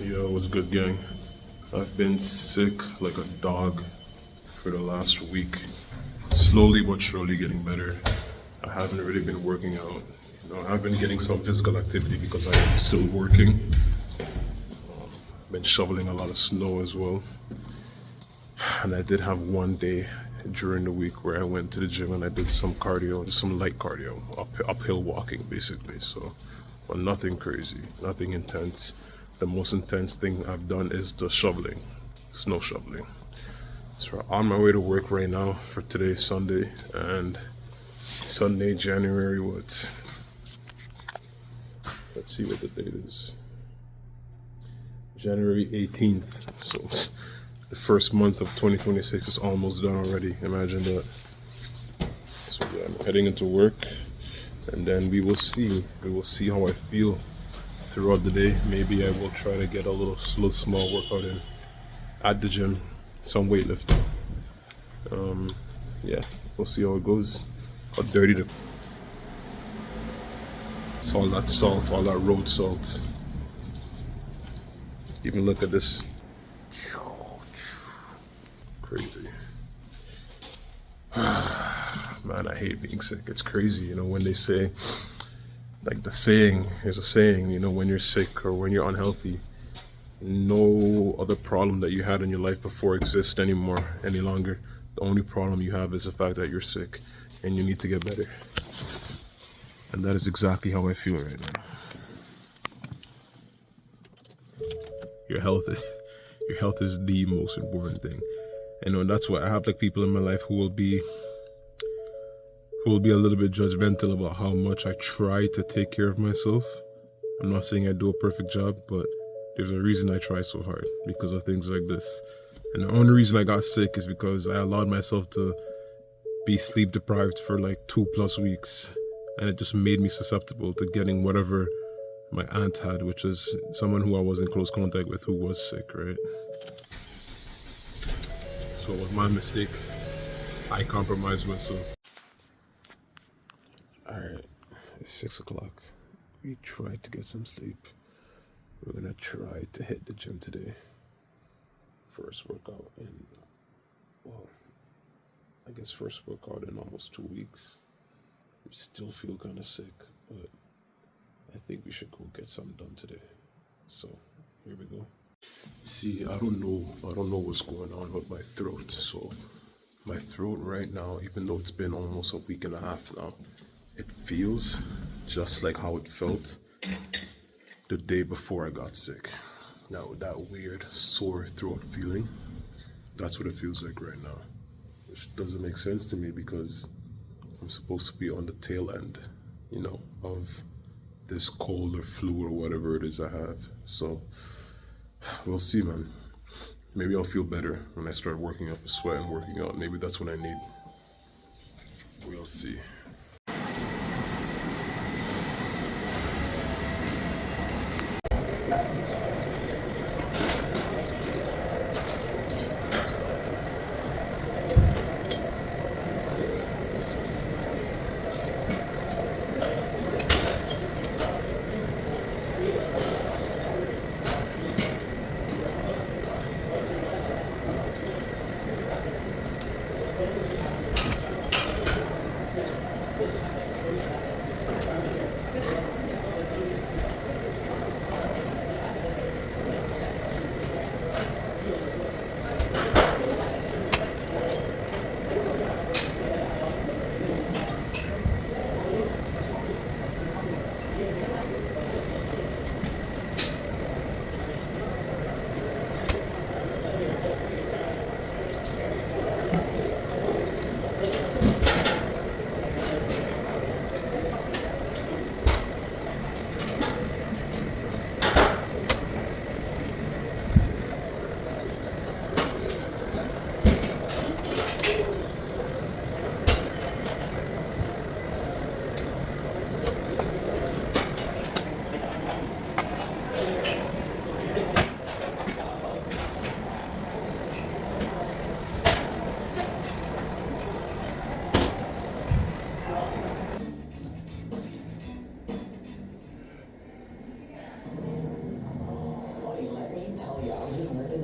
Yo, what's good, gang? I've been sick like a dog for the last week. Slowly but surely getting better. I haven't really been working out. I've been getting some physical activity because I'm still working. Been shoveling a lot of snow as well. And I did have one day during the week where I went to the gym and I did some cardio, just some light cardio, uphill walking basically. So, but nothing crazy, nothing intense. The most intense thing I've done is the shoveling, snow shoveling. So we're on my way to work right now for today's Sunday, and Sunday, January what? Let's see what the date is. January 18th. So the first month of 2026 is almost done already. Imagine that. So yeah, I'm heading into work, and then we will see. We will see how I feel throughout the day. Maybe I will try to get a little small workout in at the gym, some weightlifting. Yeah, we'll see how it goes. How dirty the it's all that salt, all that road salt. Even look at this. Crazy. Man, I hate being sick. It's crazy, when they say, like there's a saying, when you're sick or when you're unhealthy, no other problem that you had in your life before exists any longer. The only problem you have is the fact that you're sick and you need to get better. And that is exactly how I feel right now. Your health is the most important thing. And that's why I have like people in my life who will be a little bit judgmental about how much I try to take care of myself. I'm not saying I do a perfect job, but there's a reason I try so hard, because of things like this. And the only reason I got sick is because I allowed myself to be sleep deprived for like 2+ weeks. And it just made me susceptible to getting whatever my aunt had, which is someone who I was in close contact with who was sick, right? So it was my mistake. I compromised myself. Alright, it's 6 o'clock. We tried to get some sleep. We're gonna try to hit the gym today. First workout in, first workout in almost 2 weeks. We still feel kind of sick, but I think we should go get something done today. So, here we go. See, I don't know what's going on with my throat. So, my throat right now, even though it's been almost a week and a half now, it feels just like how it felt the day before I got sick. Now, that weird sore throat feeling, that's what it feels like right now. Which doesn't make sense to me because I'm supposed to be on the tail end, of this cold or flu or whatever it is I have. So, we'll see, man. Maybe I'll feel better when I start working up a sweat and working out. Maybe that's what I need. We'll see.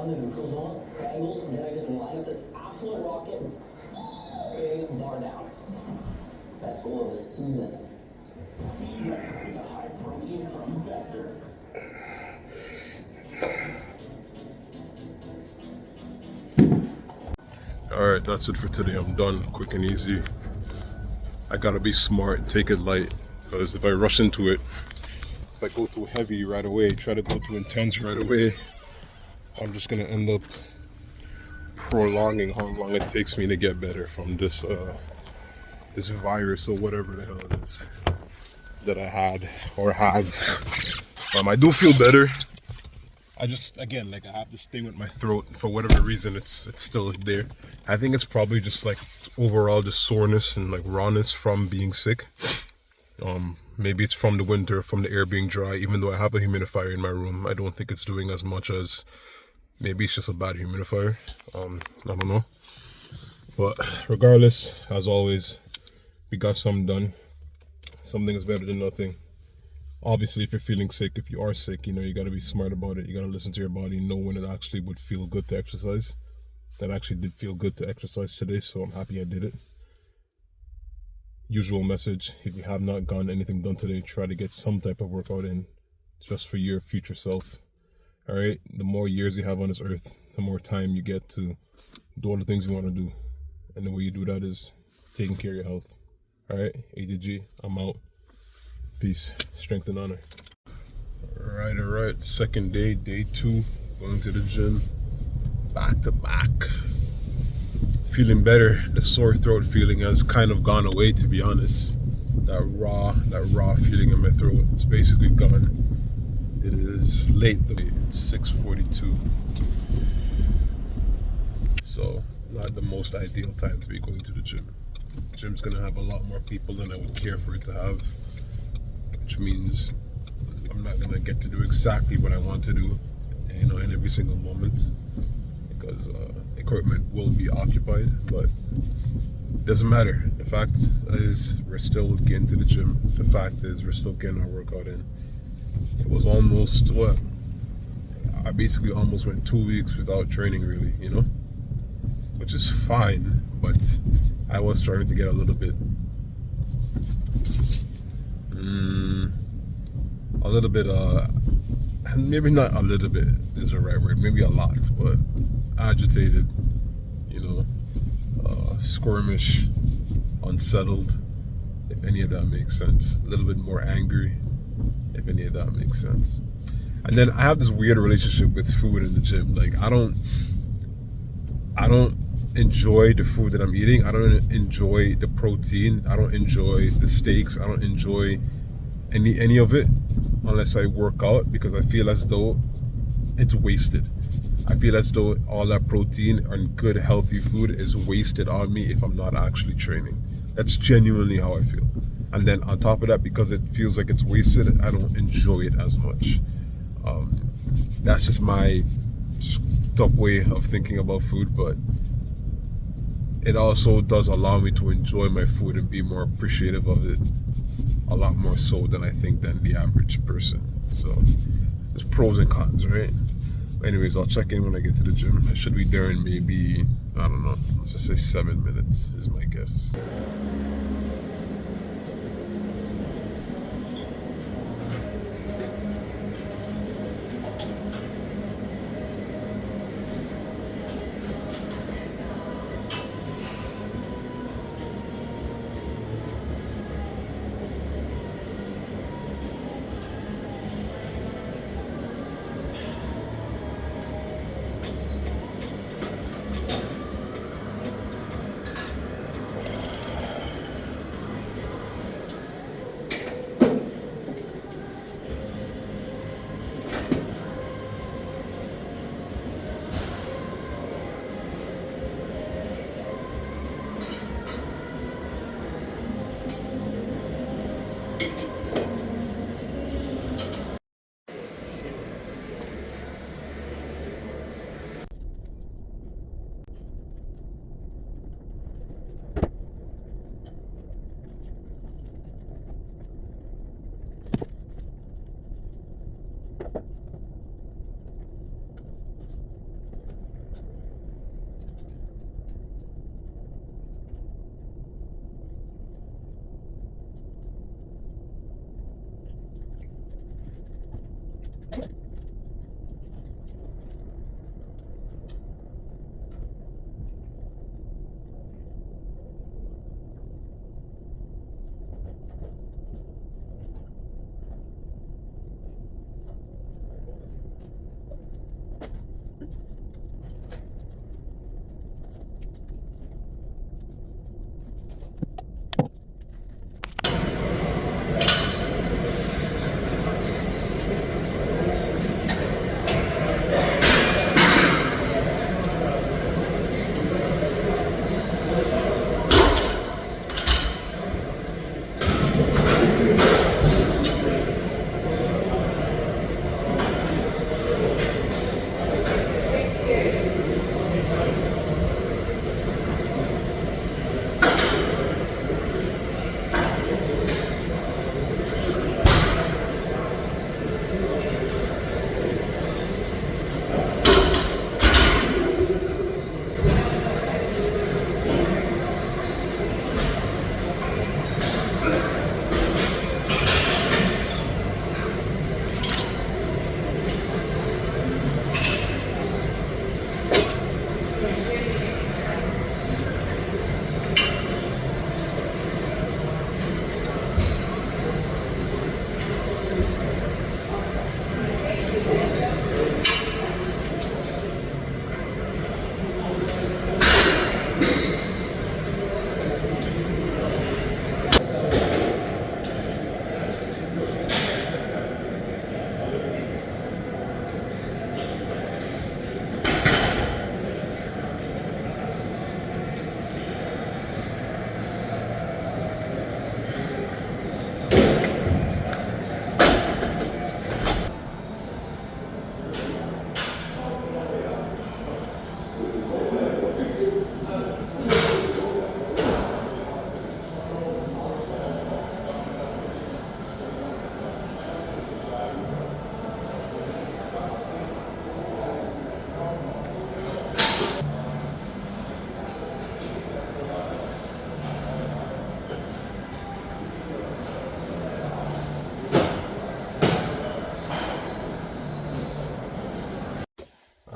down the neutral zone, angles, and then I just line up this absolute rocket, bang, bar down. Best goal of the season. With a high protein from Vector. Alright, that's it for today. I'm done. Quick and easy. I gotta be smart and take it light, because if I rush into it, if I go too heavy right away, try to go too intense right away, I'm just gonna end up prolonging how long it takes me to get better from this this virus or whatever the hell it is that I had or have. I do feel better. I just, again, like, I have this thing with my throat. For whatever reason, it's still there. I think it's probably just like overall just soreness and like rawness from being sick. Maybe it's from the winter, from the air being dry. Even though I have a humidifier in my room, I don't think it's doing as much as, maybe it's just a bad humidifier. I don't know. But regardless, as always, we got something done. Something is better than nothing. Obviously, if you're feeling sick, if you are sick, you know, you got to be smart about it. You got to listen to your body, know when it actually would feel good to exercise. That actually did feel good to exercise today, so I'm happy I did it. Usual message, if you have not gotten anything done today, try to get some type of workout in, just for your future self. Alright, the more years you have on this earth, the more time you get to do all the things you want to do. And the way you do that is taking care of your health. Alright, ADG, I'm out. Peace, strength and honor. Alright, second day, day 2, going to the gym, back to back. Feeling better. The sore throat feeling has kind of gone away, to be honest. That raw feeling in my throat, it's basically gone. It is late though, it's 6:42. So, not the most ideal time to be going to the gym. The gym's gonna have a lot more people than I would care for it to have, which means I'm not gonna get to do exactly what I want to do, you know, in every single moment, because equipment will be occupied. But it doesn't matter. The fact is, we're still getting to the gym. The fact is, we're still getting our workout in. It was almost I basically almost went 2 weeks without training, really, you know, which is fine. But I was starting to get a little bit. Maybe not a little bit is the right word, maybe a lot, but agitated, you know, squirmish, unsettled, if any of that makes sense. A little bit more angry, if any of that makes sense. And then I have this weird relationship with food in the gym. Like, I don't enjoy the food that I'm eating. I don't enjoy the protein. I don't enjoy the steaks. I don't enjoy any of it unless I work out, because I feel as though it's wasted. I feel as though all that protein and good healthy food is wasted on me if I'm not actually training. That's genuinely how I feel. And then on top of that, because it feels like it's wasted, I don't enjoy it as much. That's just my top way of thinking about food, but it also does allow me to enjoy my food and be more appreciative of it, a lot more so than I think than the average person. So there's pros and cons, right? Anyways, I'll check in when I get to the gym. I should be there in maybe, I don't know, let's just say 7 minutes is my guess.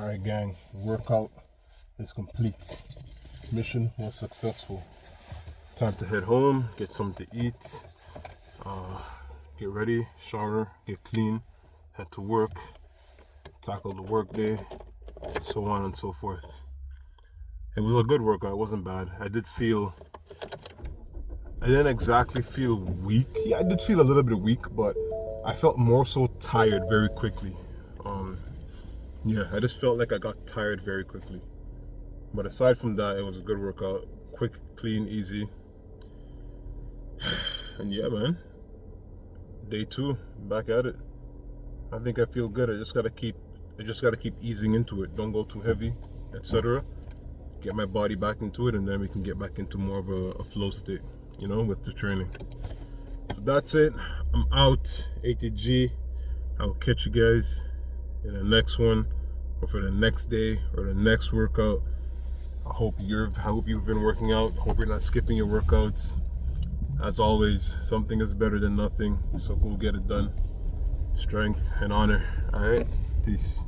Alright gang, workout is complete. Mission was successful. Time to head home, get something to eat, get ready, shower, get clean, head to work, tackle the work day, so on and so forth. It was a good workout, it wasn't bad. I didn't exactly feel weak. Yeah, I did feel a little bit weak, but I felt more so tired very quickly. Yeah, I just felt like I got tired very quickly. But aside from that, it was a good workout. Quick, clean, easy. And yeah, man. Day 2, back at it. I think I feel good. I just gotta keep easing into it. Don't go too heavy, etc. Get my body back into it, and then we can get back into more of a flow state, you know, with the training. So that's it. I'm out. ATG. I'll catch you guys in the next one, or for the next day, or the next workout. I hope you've been working out. I hope you're not skipping your workouts. As always, something is better than nothing, so go get it done. Strength and honor. All right, peace.